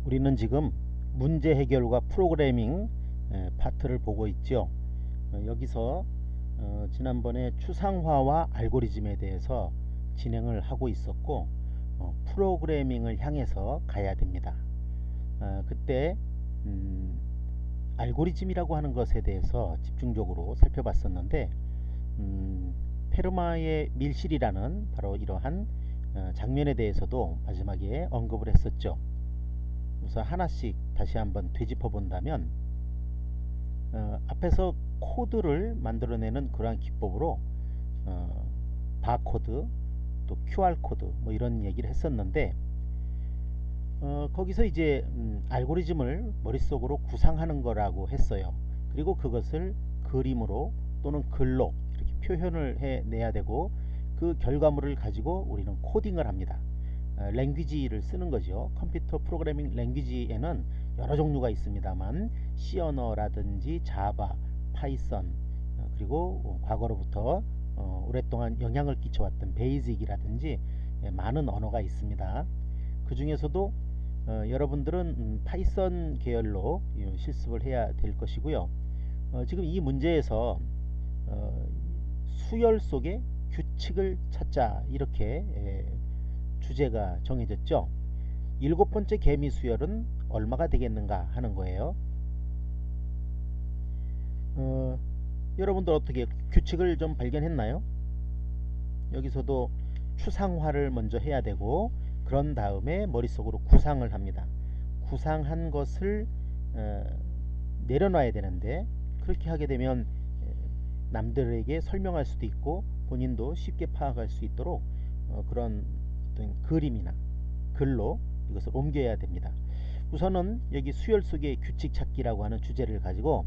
우리는 지금 문제 해결과 프로그래밍 파트를 보고 있죠. 여기서 지난번에 추상화와 알고리즘에 대해서 진행을 하고 있었고, 프로그래밍을 향해서 가야 됩니다. 그때 알고리즘이라고 하는 것에 대해서 집중적으로 살펴봤었는데, 페르마의 밀실이라는 바로 이러한 장면에 대해서도 마지막에 언급을 했었죠. 우선 하나씩 다시 한번 되짚어 본다면, 앞에서 코드를 만들어내는 그러한 기법으로 바코드 또 QR코드 뭐 이런 얘기를 했었는데, 거기서 이제 알고리즘을 머릿속으로 구상하는 거라고 했어요. 그리고 그것을 그림으로 또는 글로 이렇게 표현을 해내야 되고, 그 결과물을 가지고 우리는 코딩을 합니다. 랭귀지를 쓰는 거죠. 컴퓨터 프로그래밍 랭귀지에는 여러 종류가 있습니다만, C 언어라든지 자바, 파이썬, 그리고 과거로부터 오랫동안 영향을 끼쳐왔던 베이직이라든지 많은 언어가 있습니다. 그 중에서도 여러분들은 파이썬 계열로 실습을 해야 될 것이고요. 지금 이 문제에서 수열 속에 규칙을 찾자, 이렇게 주제가 정해졌죠. 일곱 번째 개미 수열은 얼마가 되겠는가 하는 거예요. 여러분들 어떻게 규칙을 좀 발견했나요? 여기서도 추상화를 먼저 해야 되고, 그런 다음에 머릿속으로 구상을 합니다. 구상한 것을 내려놔야 되는데, 그렇게 하게 되면 남들에게 설명할 수도 있고 본인도 쉽게 파악할 수 있도록 그런 어떤 그림이나 글로 이것을 옮겨야 됩니다. 우선은 여기 수열 속의 규칙 찾기라고 하는 주제를 가지고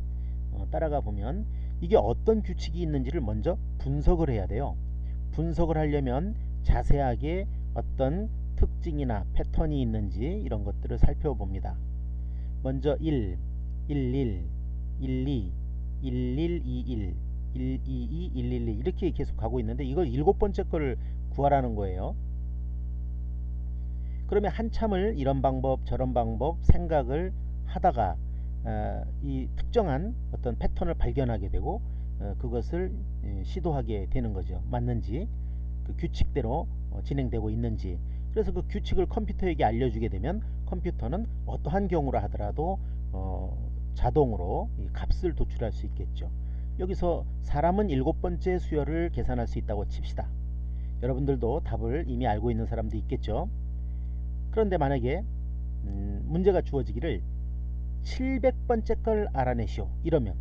따라가 보면, 이게 어떤 규칙이 있는지를 먼저 분석을 해야 돼요. 분석을 하려면 자세하게 어떤 특징이나 패턴이 있는지 이런 것들을 살펴봅니다. 먼저 1, 11, 12, 1121, 122, 112 이렇게 계속 가고 있는데, 이걸 일곱 번째 거를 구하라는 거예요. 그러면 한참을 이런 방법 저런 방법 생각을 하다가 이 특정한 어떤 패턴을 발견하게 되고, 그것을 시도하게 되는 거죠. 맞는지, 그 규칙대로 진행되고 있는지. 그래서 그 규칙을 컴퓨터에게 알려주게 되면 컴퓨터는 어떠한 경우라 하더라도 자동으로 이 값을 도출할 수 있겠죠. 여기서 사람은 일곱 번째 수열을 계산할 수 있다고 칩시다. 여러분들도 답을 이미 알고 있는 사람도 있겠죠. 그런데 만약에 문제가 주어지기를 700번째 걸 알아내시오 이러면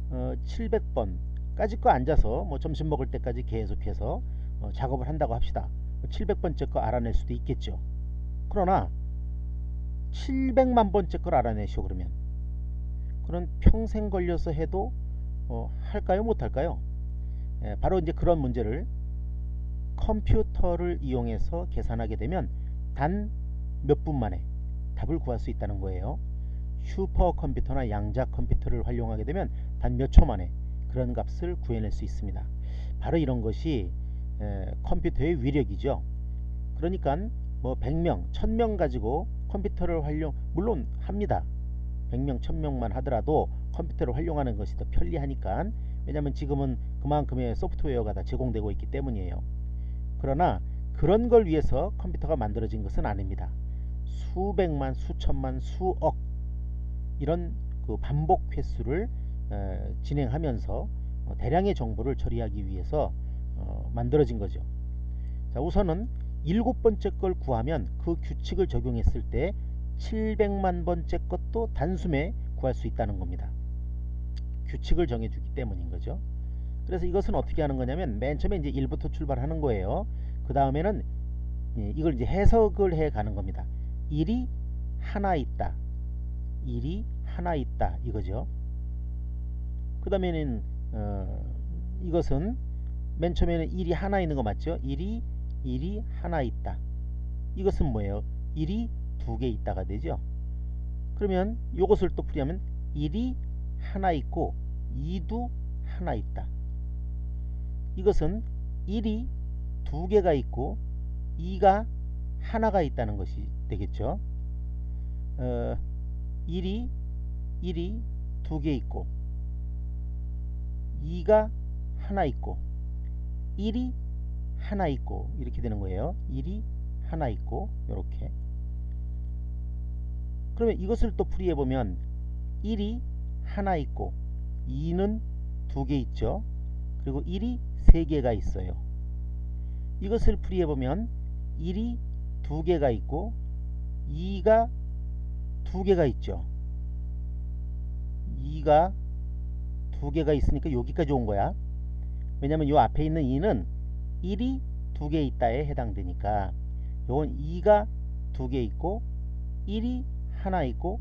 700번까지 거 앉아서 뭐 점심 먹을 때까지 계속해서 작업을 한다고 합시다. 700번째 거 알아낼 수도 있겠죠. 그러나 700만 번째 걸 알아내시오 그러면, 그런 평생 걸려서 해도 할까요 못할까요? 바로 이제 그런 문제를 컴퓨터를 이용해서 계산하게 되면 단 몇 분 만에 답을 구할 수 있다는 거예요. 슈퍼컴퓨터나 양자 컴퓨터를 활용하게 되면 단 몇 초 만에 그런 값을 구해낼 수 있습니다. 바로 이런 것이 컴퓨터의 위력이죠. 그러니까 뭐 100명, 1000명 가지고 컴퓨터를 물론 합니다. 100명, 1000명만 하더라도 컴퓨터를 활용하는 것이 더 편리하니까. 왜냐하면 지금은 그만큼의 소프트웨어가 다 제공되고 있기 때문이에요. 그러나 그런 걸 위해서 컴퓨터가 만들어진 것은 아닙니다. 수백만, 수천만, 수억 이런 그 반복 횟수를 진행하면서 대량의 정보를 처리하기 위해서 만들어진 거죠. 자, 우선은 일곱 번째 걸 구하면 그 규칙을 적용했을 때 700만 번째 것도 단숨에 구할 수 있다는 겁니다. 규칙을 정해주기 때문인 거죠. 그래서 이것은 어떻게 하는 거냐면, 맨 처음에 이제 1부터 출발하는 거예요. 그 다음에는 이걸 이제 해석을 해 가는 겁니다. 1이 하나 있다, 1이 하나 있다 이거죠. 그 다음에는 이것은 맨 처음에는 1이 하나 있는 거 맞죠? 1이 하나 있다. 이것은 뭐예요? 1이 두 개 있다가 되죠. 그러면 이것을 또 풀이하면 1이 하나 있고 2도 하나 있다. 이것은 1이 두 개가 있고 2가 하나가 있다는 것이 되겠죠. 1이 2개 있고 2가 하나 있고 1이 하나 있고 이렇게 되는 거예요. 1이 하나 있고 이렇게. 그러면 이것을 또 풀이해 보면 1이 하나 있고 2는 2개 있죠. 그리고 1이 3개가 있어요. 이것을 풀이해 보면 1이 2개가 있고 2가 2개가 있죠. 2가 2개가 있으니까 여기까지 온 거야. 왜냐면 요 앞에 있는 2는 1이 2개 있다에 해당되니까 요건 2가 2개 있고 1이 하나 있고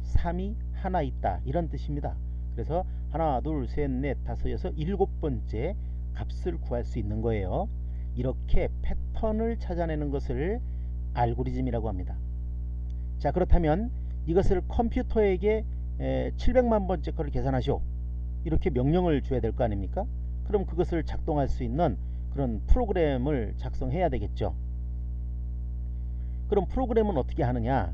3이 하나 있다 이런 뜻입니다. 그래서 하나 둘 셋 넷 다섯 여섯 일곱 번째 값을 구할 수 있는 거예요. 이렇게 패턴을 찾아내는 것을 알고리즘이라고 합니다. 자, 그렇다면 이것을 컴퓨터에게 700만 번째 거를 계산하시오 이렇게 명령을 줘야 될 거 아닙니까? 그럼 그것을 작동할 수 있는 그런 프로그램을 작성해야 되겠죠. 그럼 프로그램은 어떻게 하느냐?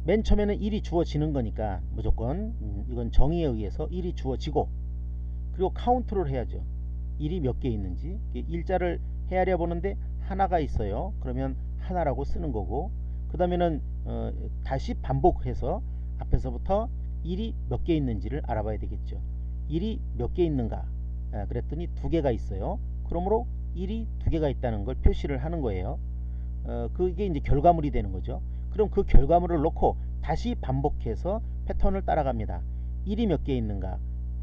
맨 처음에는 1이 주어지는 거니까 무조건 이건 정의에 의해서 1이 주어지고, 그리고 카운트를 해야죠. 1이 몇 개 있는지. 일자를 헤아려 보는데 하나가 있어요. 그러면 하나라고 쓰는 거고, 그 다음에는 다시 반복해서 앞에서부터 1이 몇 개 있는지를 알아봐야 되겠죠. 1이 몇 개 있는가? 그랬더니 2개가 있어요. 그러므로 1이 2개가 있다는 걸 표시를 하는 거예요. 그게 이제 결과물이 되는 거죠. 그럼 그 결과물을 놓고 다시 반복해서 패턴을 따라갑니다. 1이 몇 개 있는가?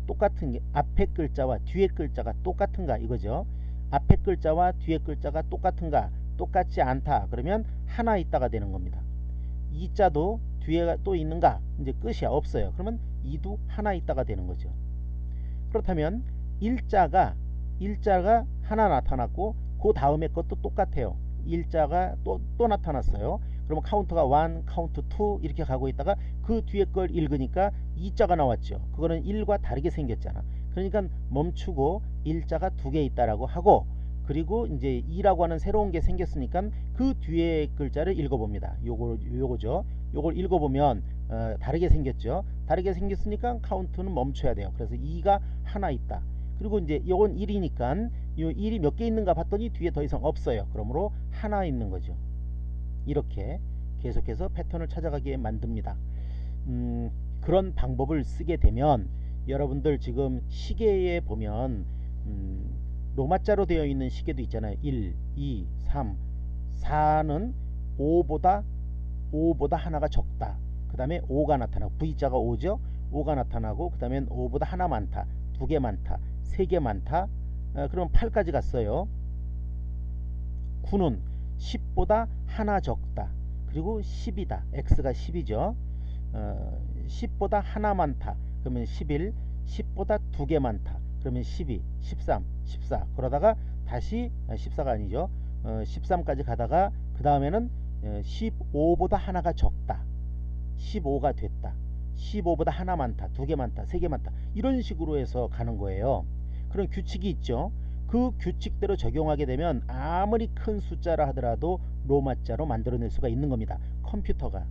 똑같은 게 앞에 글자와 뒤에 글자가 똑같은가 이거죠. 앞에 글자와 뒤에 글자가 똑같은가? 똑같지 않다. 그러면 하나 있다가 되는 겁니다. 2자도 뒤에 또 있는가? 이제 끝이야. 없어요. 그러면 2도 하나 있다가 되는 거죠. 그렇다면 일자가 하나 나타났고 그 다음에 것도 똑같아요. 일자가 또 나타났어요. 그러면 카운트가 1, 카운트 2 이렇게 가고 있다가 그 뒤에 걸 읽으니까 2자가 나왔죠. 그거는 1과 다르게 생겼잖아. 그러니까 멈추고 일자가 2개 있다라고 하고, 그리고 이제 2라고 하는 새로운 게 생겼으니까 그 뒤에 글자를 읽어봅니다. 요거죠. 요걸 읽어보면 다르게 생겼죠. 다르게 생겼으니까 카운트는 멈춰야 돼요. 그래서 2가 하나 있다. 그리고 이제 요건 1이니까 요 1이 몇 개 있는가 봤더니 뒤에 더 이상 없어요. 그러므로 하나 있는 거죠. 이렇게 계속해서 패턴을 찾아가게 만듭니다. 그런 방법을 쓰게 되면 여러분들 지금 시계에 보면 로마자로 되어 있는 시계도 있잖아요. 1, 2, 3, 4는 5보다 하나가 적다. 그 다음에 5가 나타나고 V자가 5죠. 5가 나타나고 그 다음엔 5보다 하나 많다. 2개 많다. 3개 많다. 그럼 8까지 갔어요. 9는 10보다 하나 적다. 그리고 10이다. X가 10이죠. 10보다 하나 많다. 그러면 11. 10보다 2개 많다. 그러면 12, 13, 14. 그러다가 다시 14가 아니죠. 13까지 가다가 그 다음에는 15보다 하나가 적다. 15가 됐다. 15보다 하나 많다. 2개 많다. 3개 많다. 이런 식으로 해서 가는 거예요. 그런 규칙이 있죠. 그 규칙대로 적용하게 되면 아무리 큰 숫자라 하더라도 로마자로 만들어낼 수가 있는 겁니다. 컴퓨터가.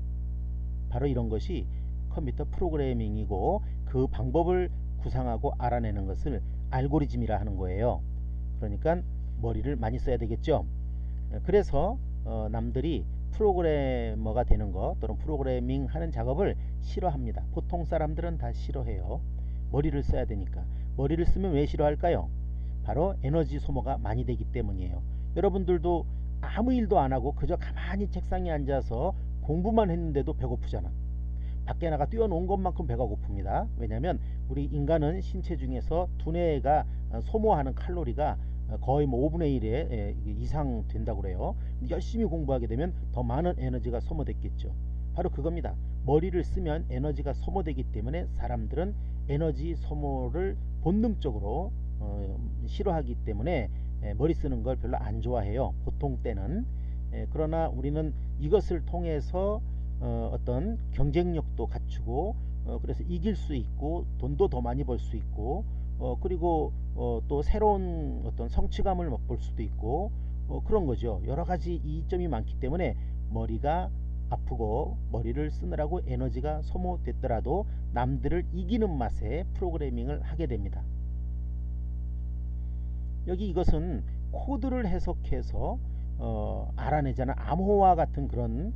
바로 이런 것이 컴퓨터 프로그래밍이고, 그 방법을 구상하고 알아내는 것을 알고리즘이라 하는 거예요. 그러니까 머리를 많이 써야 되겠죠. 그래서 남들이 프로그래머가 되는 것 또는 프로그래밍 하는 작업을 싫어합니다. 보통 사람들은 다 싫어해요. 머리를 써야 되니까. 머리를 쓰면 왜 싫어할까요? 바로 에너지 소모가 많이 되기 때문이에요. 여러분들도 아무 일도 안 하고 그저 가만히 책상에 앉아서 공부만 했는데도 배고프잖아. 밖에 나가 뛰어놓은 것만큼 배가 고픕니다. 왜냐하면 우리 인간은 신체 중에서 두뇌가 소모하는 칼로리가 거의 뭐 5분의 1에 이상 된다고 그래요. 열심히 공부하게 되면 더 많은 에너지가 소모됐겠죠. 바로 그겁니다. 머리를 쓰면 에너지가 소모되기 때문에 사람들은 에너지 소모를 본능적으로 싫어하기 때문에 머리 쓰는 걸 별로 안 좋아해요. 보통 때는. 그러나 우리는 이것을 통해서 어떤 경쟁력도 갖추고 그래서 이길 수 있고 돈도 더 많이 벌 수 있고 그리고 또 새로운 어떤 성취감을 맛볼 수도 있고 그런 거죠. 여러 가지 이점이 많기 때문에 머리가 아프고 머리를 쓰느라고 에너지가 소모됐더라도 남들을 이기는 맛에 프로그래밍을 하게 됩니다. 여기 이것은 코드를 해석해서 알아내자는 암호화 같은 그런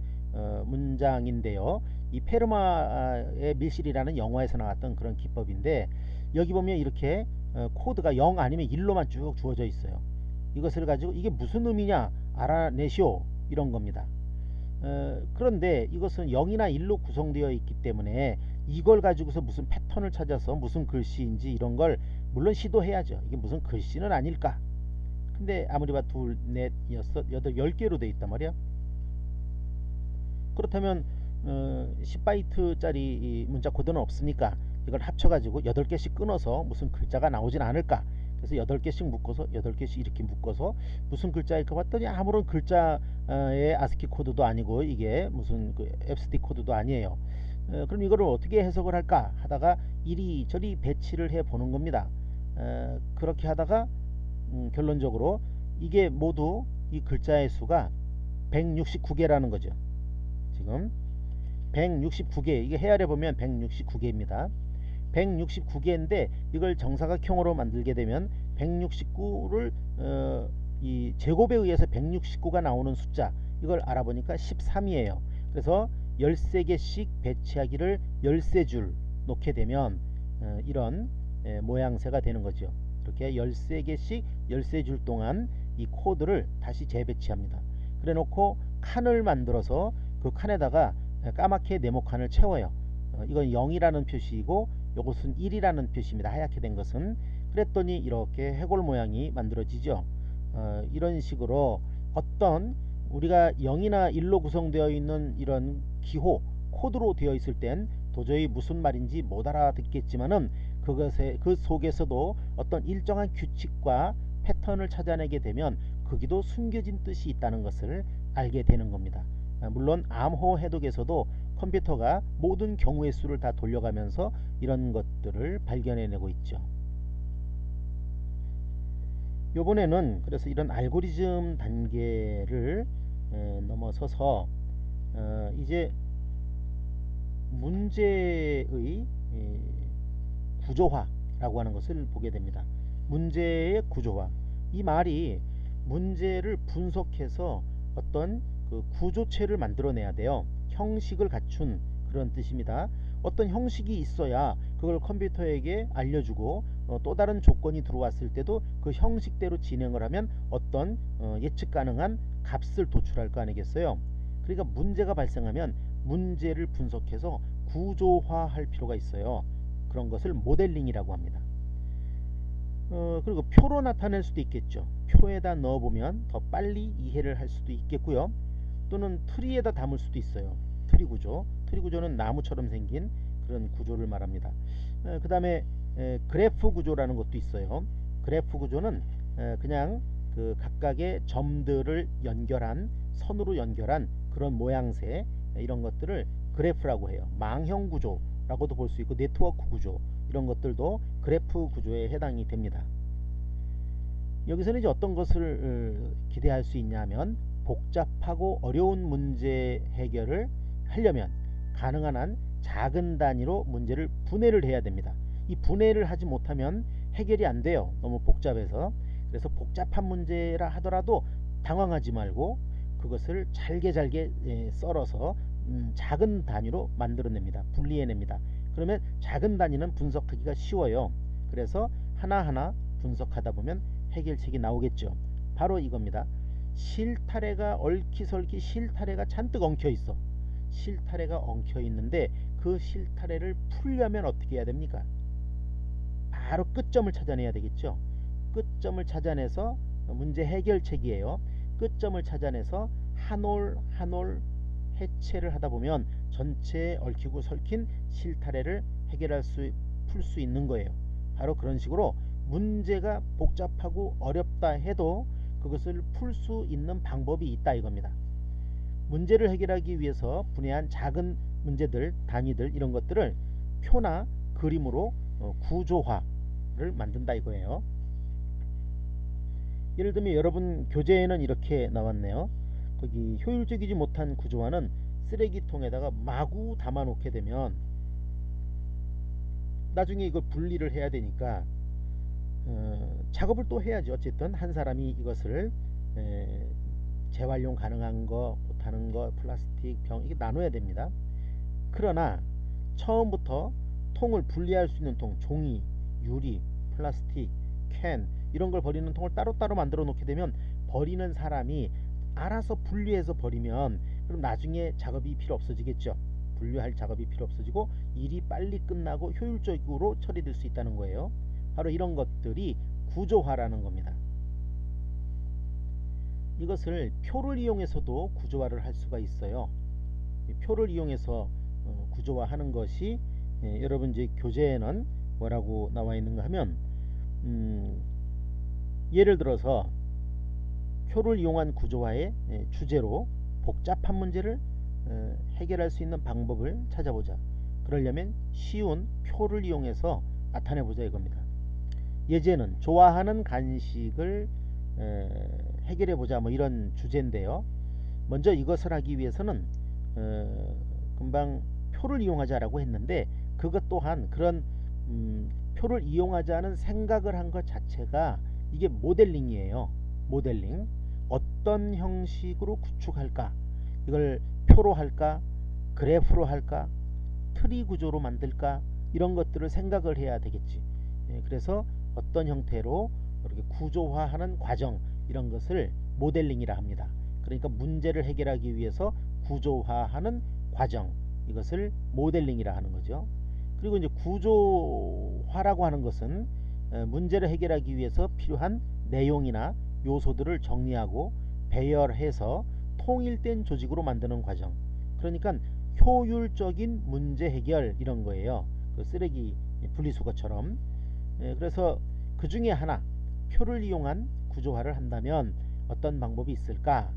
문장인데요. 이 페르마의 밀실이라는 영화에서 나왔던 그런 기법인데, 여기 보면 이렇게 코드가 0 아니면 1로만 쭉 주어져 있어요. 이것을 가지고 이게 무슨 의미냐 알아내시오, 이런 겁니다. 그런데 이것은 0이나 1로 구성되어 있기 때문에 이걸 가지고서 무슨 패턴을 찾아서 무슨 글씨인지 이런 걸 물론 시도해야죠. 이게 무슨 글씨는 아닐까. 근데 아무리 봐도 둘, 넷, 여섯, 여덟, 10개로 돼 있단 말이야. 그렇다면 10바이트짜리 문자 코드는 없으니까 이걸 합쳐가지고 8개씩 끊어서 무슨 글자가 나오진 않을까. 그래서 8개씩 묶어서 8개씩 이렇게 묶어서 무슨 글자일까 봤더니 아무런 글자의 아스키 코드도 아니고 이게 무슨 그 FSD 코드도 아니에요. 그럼 이거를 어떻게 해석을 할까 하다가 이리저리 배치를 해 보는 겁니다. 그렇게 하다가 결론적으로 이게 모두 이 글자의 수가 169개라는 거죠. 지금 169개, 이게 헤아려 보면 169개입니다. 169개인데 이걸 정사각형으로 만들게 되면 169를 이 제곱에 의해서 169가 나오는 숫자, 이걸 알아보니까 13이에요. 그래서 13개씩 배치하기를 13줄 놓게 되면 이런 모양새가 되는 거죠. 이렇게 13개씩 13줄 동안 이 코드를 다시 재배치합니다. 그래 놓고 칸을 만들어서 그 칸에다가 까맣게 네모칸을 채워요. 이건 0이라는 표시이고 이것은 1이라는 표시입니다. 하얗게 된 것은. 그랬더니 이렇게 해골 모양이 만들어지죠. 이런 식으로 어떤 우리가 0이나 1로 구성되어 있는 이런 기호 코드로 되어 있을 땐 도저히 무슨 말인지 못 알아듣겠지만은 그 속에서도 어떤 일정한 규칙과 패턴을 찾아내게 되면 거기도 숨겨진 뜻이 있다는 것을 알게 되는 겁니다. 물론 암호 해독에서도 컴퓨터가 모든 경우의 수를 다 돌려가면서 이런 것들을 발견해내고 있죠. 요번에는 그래서 이런 알고리즘 단계를 넘어서서 이제 문제의 구조화라고 하는 것을 보게 됩니다. 문제의 구조화. 이 말이 문제를 분석해서 어떤 그 구조체를 만들어내야 돼요. 형식을 갖춘 그런 뜻입니다. 어떤 형식이 있어야 그걸 컴퓨터에게 알려주고 또 다른 조건이 들어왔을 때도 그 형식대로 진행을 하면 어떤 예측 가능한 값을 도출할 거 아니겠어요. 그러니까 문제가 발생하면 문제를 분석해서 구조화할 필요가 있어요. 그런 것을 모델링이라고 합니다. 그리고 표로 나타낼 수도 있겠죠. 표에다 넣어보면 더 빨리 이해를 할 수도 있겠고요. 또는 트리에다 담을 수도 있어요. 트리 구조. 트리 구조는 나무처럼 생긴 그런 구조를 말합니다. 그 다음에 그래프 구조라는 것도 있어요. 그래프 구조는 그냥 그 각각의 점들을 연결한, 선으로 연결한 그런 모양새, 이런 것들을 그래프라고 해요. 망형 구조라고도 볼 수 있고 네트워크 구조, 이런 것들도 그래프 구조에 해당이 됩니다. 여기서는 이제 어떤 것을 기대할 수 있냐면 복잡하고 어려운 문제 해결을 하려면 가능한 한 작은 단위로 문제를 분해를 해야 됩니다. 이 분해를 하지 못하면 해결이 안 돼요. 너무 복잡해서. 그래서 복잡한 문제라 하더라도 당황하지 말고 그것을 잘게 썰어서 작은 단위로 만들어냅니다. 분리해냅니다. 그러면 작은 단위는 분석하기가 쉬워요. 그래서 하나하나 분석하다 보면 해결책이 나오겠죠. 바로 이겁니다. 실타래가 얽히설키 실타래가 잔뜩 엉켜 있어. 실타래가 엉켜 있는데 그 실타래를 풀려면 어떻게 해야 됩니까? 바로 끝점을 찾아내야 되겠죠. 끝점을 찾아내서 문제 해결책이에요. 끝점을 찾아내서 한 올 한 올 해체를 하다 보면 전체에 얽히고 설킨 실타래를 풀 수 있는 거예요. 바로 그런 식으로 문제가 복잡하고 어렵다 해도 그것을 풀 수 있는 방법이 있다 이겁니다. 문제를 해결하기 위해서 분해한 작은 문제들, 단위들, 이런 것들을 표나 그림으로 구조화를 만든다 이거예요. 예를 들면 여러분 교재에는 이렇게 나왔네요. 거기 효율적이지 못한 구조화는 쓰레기통에다가 마구 담아 놓게 되면 나중에 이걸 분리를 해야 되니까 작업을 또 해야죠. 어쨌든 한 사람이 이것을 재활용 가능한 거, 못하는 거, 플라스틱, 병 이게 나눠야 됩니다. 그러나 처음부터 통을 분리할 수 있는 통, 종이, 유리, 플라스틱, 캔 이런 걸 버리는 통을 따로따로 만들어 놓게 되면 버리는 사람이 알아서 분리해서 버리면 그럼 나중에 작업이 필요 없어지겠죠. 분류할 작업이 필요 없어지고 일이 빨리 끝나고 효율적으로 처리될 수 있다는 거예요. 바로 이런 것들이 구조화라는 겁니다. 이것을 표를 이용해서도 구조화를 할 수가 있어요. 표를 이용해서 구조화하는 것이 여러분 이제 교재에는 뭐라고 나와 있는가 하면 예를 들어서 표를 이용한 구조화의 주제로 복잡한 문제를 해결할 수 있는 방법을 찾아보자. 그러려면 쉬운 표를 이용해서 나타내보자 이겁니다. 예제는 좋아하는 간식을 해결해보자 뭐 이런 주제인데요. 먼저 이것을 하기 위해서는 금방 표를 이용하자라고 했는데 그것 또한 그런 표를 이용하자는 생각을 한 것 자체가 이게 모델링이에요. 모델링. 어떤 형식으로 구축할까? 이걸 표로 할까? 그래프로 할까? 트리 구조로 만들까? 이런 것들을 생각을 해야 되겠지. 그래서 어떤 형태로 이렇게 구조화하는 과정 이런 것을 모델링이라 합니다. 그러니까 문제를 해결하기 위해서 구조화하는 과정 이것을 모델링이라 하는 거죠. 그리고 이제 구조화라고 하는 것은 문제를 해결하기 위해서 필요한 내용이나 요소들을 정리하고 배열해서 통일된 조직으로 만드는 과정. 그러니까 효율적인 문제 해결 이런 거예요. 그 쓰레기 분리수거처럼. 그래서 그 중에 하나 표를 이용한 구조화를 한다면 어떤 방법이 있을까?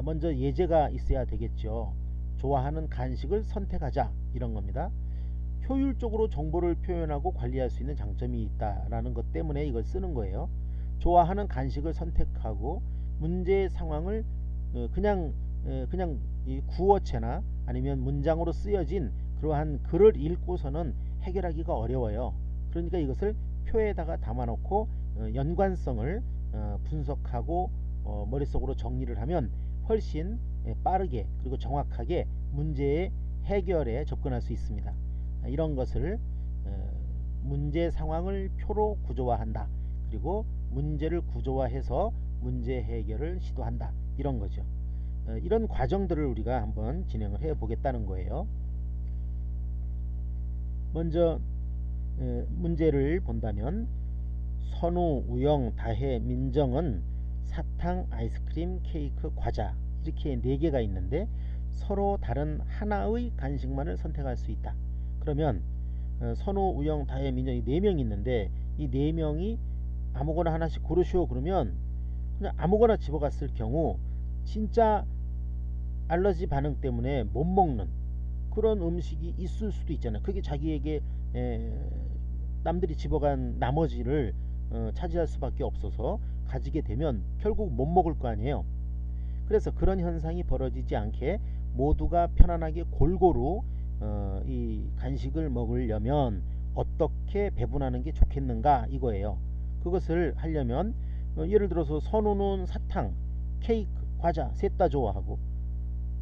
먼저 예제가 있어야 되겠죠. 좋아하는 간식을 선택하자 이런 겁니다. 효율적으로 정보를 표현하고 관리할 수 있는 장점이 있다라는 것 때문에 이걸 쓰는 거예요. 좋아하는 간식을 선택하고 문제의 상황을 그냥 이 구어체나 아니면 문장으로 쓰여진 그러한 글을 읽고서는 해결하기가 어려워요. 그러니까 이것을 표에다가 담아놓고 연관성을 분석하고 머릿속으로 정리를 하면 훨씬 빠르게 그리고 정확하게 문제의 해결에 접근할 수 있습니다. 이런 것을 문제 상황을 표로 구조화한다. 그리고 문제를 구조화해서 문제 해결을 시도한다. 이런 거죠. 이런 과정들을 우리가 한번 진행을 해 보겠다는 거예요. 먼저 문제를 본다면 선우, 우영, 다혜, 민정은 사탕, 아이스크림, 케이크, 과자 이렇게 4개가 있는데 서로 다른 하나의 간식만을 선택할 수 있다. 그러면 선우, 우영, 다혜, 민정이 4명이 있는데 이 4명이 아무거나 하나씩 고르시오 그러면 그냥 아무거나 집어갔을 경우 진짜 알러지 반응 때문에 못 먹는 그런 음식이 있을 수도 있잖아요. 그게 자기에게 남들이 집어간 나머지를 차지할 수밖에 없어서 가지게 되면 결국 못 먹을 거 아니에요. 그래서 그런 현상이 벌어지지 않게 모두가 편안하게 골고루 이 간식을 먹으려면 어떻게 배분하는 게 좋겠는가 이거예요. 그것을 하려면 예를 들어서 선우는 사탕, 케이크, 과자 셋 다 좋아하고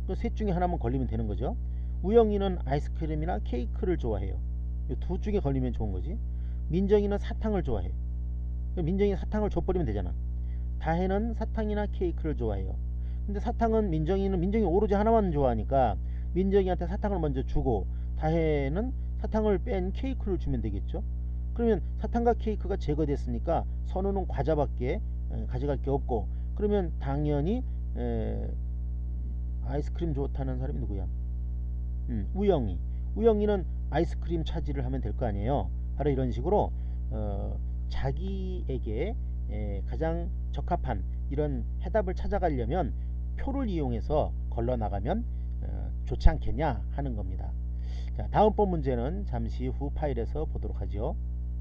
그 셋 중에 하나만 걸리면 되는 거죠. 우영이는 아이스크림이나 케이크를 좋아해요. 이 두 중에 걸리면 좋은 거지. 민정이는 사탕을 좋아해. 민정이 사탕을 줘버리면 되잖아. 다혜는 사탕이나 케이크를 좋아해요. 근데 사탕은 민정이 오로지 하나만 좋아하니까 민정이한테 사탕을 먼저 주고 다혜는 사탕을 뺀 케이크를 주면 되겠죠. 그러면 사탕과 케이크가 제거됐으니까 선우는 과자밖에 가져갈 게 없고 그러면 당연히 아이스크림 좋다는 사람이 누구야? 우영이는 아이스크림 차지를 하면 될 거 아니에요. 바로 이런 식으로 자기에게 가장 적합한 이런 해답을 찾아가려면 표를 이용해서 걸러나가면 좋지 않겠냐 하는 겁니다. 자, 다음번 문제는 잠시 후 파일에서 보도록 하죠.